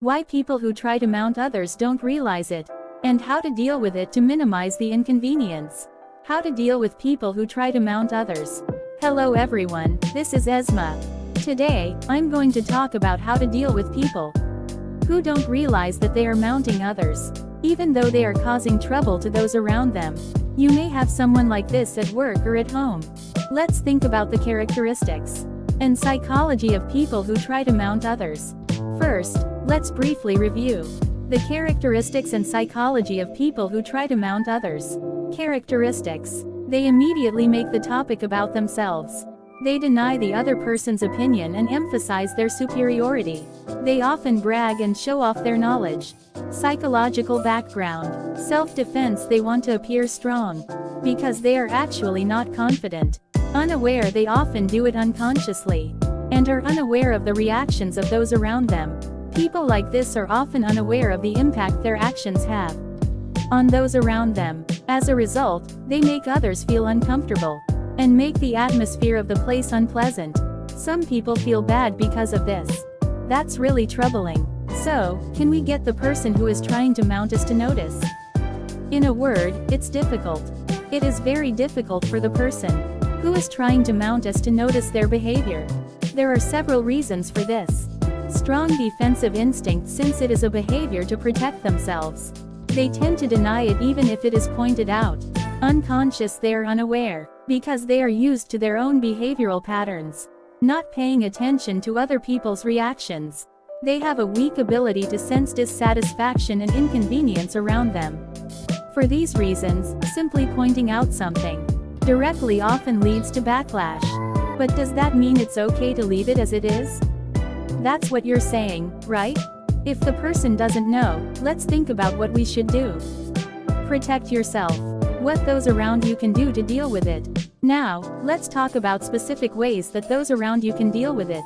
why people who try to mount others don't realize it, and how to deal with it to minimize the inconvenience. How to deal with people who try to mount others. Hello everyone, this is Esma. Today, I'm going to talk about how to deal with people who don't realize that they are mounting others, even though they are causing trouble to those around them. You may have someone like this at work or at home. Let's think about the characteristics and psychology of people who try to mount others. First, let's briefly review the characteristics and psychology of people who try to mount others. Characteristics. They immediately make the topic about themselves. They deny the other person's opinion and emphasize their superiority. They often brag and show off their knowledge. Psychological background. Self-defense. They want to appear strong because they are actually not confident. Unaware. They often do it unconsciously and are unaware of the reactions of those around them. People like this are often unaware of the impact their actions have on those around them. As a result, they make others feel uncomfortable and make the atmosphere of the place unpleasant. Some people feel bad because of this. That's really troubling. So, can we get the person who is trying to mount us to notice? In a word, it's difficult. It is very difficult for the person who is trying to mount us to notice their behavior. There are several reasons for this. Strong defensive instinct. Since it is a behavior to protect themselves, they tend to deny it even if it is pointed out. Unconscious. They are unaware because they are used to their own behavioral patterns, not paying attention to other people's reactions. They have a weak ability to sense dissatisfaction and inconvenience around them. For these reasons, simply pointing out something directly often leads to backlash. But does that mean it's okay to leave it as it is? That's what you're saying, right? If the person doesn't know, let's think about what we should do. Protect yourself. What those around you can do to deal with it. Now, let's talk about specific ways that those around you can deal with it.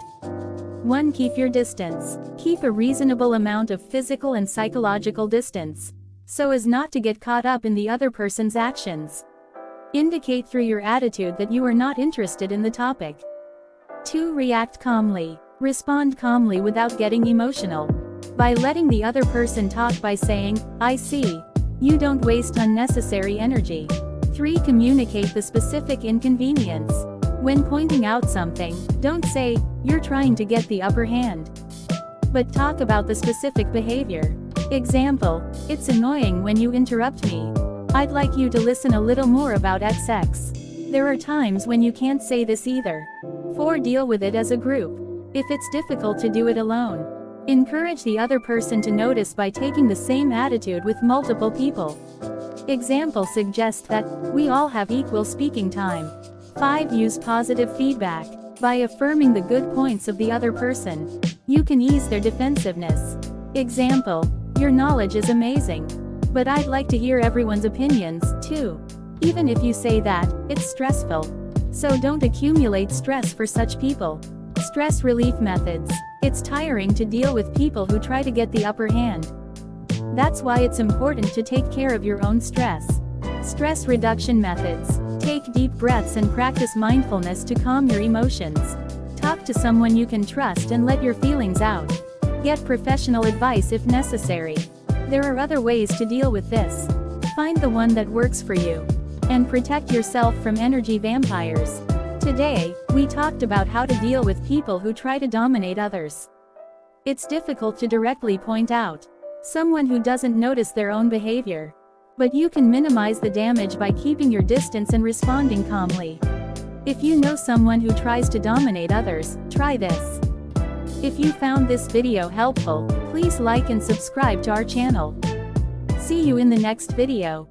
1. Keep your distance. Keep a reasonable amount of physical and psychological distance, so as not to get caught up in the other person's actions. Indicate through your attitude that you are not interested in the topic. 2. React calmly. Respond calmly without getting emotional, by letting the other person talk by saying, "I see." You don't waste unnecessary energy. 3. Communicate the specific inconvenience. When pointing out something, don't say, "You're trying to get the upper hand," but talk about the specific behavior. Example, "It's annoying when you interrupt me. I'd like you to listen a little more about XX." There are times when you can't say this either. 4. Deal with it as a group. If it's difficult to do it alone, encourage the other person to notice by taking the same attitude with multiple people. Example, suggest that we all have equal speaking time. 5. Use positive feedback. By affirming the good points of the other person, you can ease their defensiveness. Example, "Your knowledge is amazing, but I'd like to hear everyone's opinions, too." Even if you say that, it's stressful. So don't accumulate stress for such people. Stress relief methods. It's tiring to deal with people who try to get the upper hand. That's why it's important to take care of your own stress. Stress reduction methods. Take deep breaths and practice mindfulness to calm your emotions. Talk to someone you can trust and let your feelings out. Get professional advice if necessary. There are other ways to deal with this. Find the one that works for you. And protect yourself from energy vampires. Today, we talked about how to deal with people who try to dominate others. It's difficult to directly point out someone who doesn't notice their own behavior, but you can minimize the damage by keeping your distance and responding calmly. If you know someone who tries to dominate others, try this. If you found this video helpful, please like and subscribe to our channel. See you in the next video.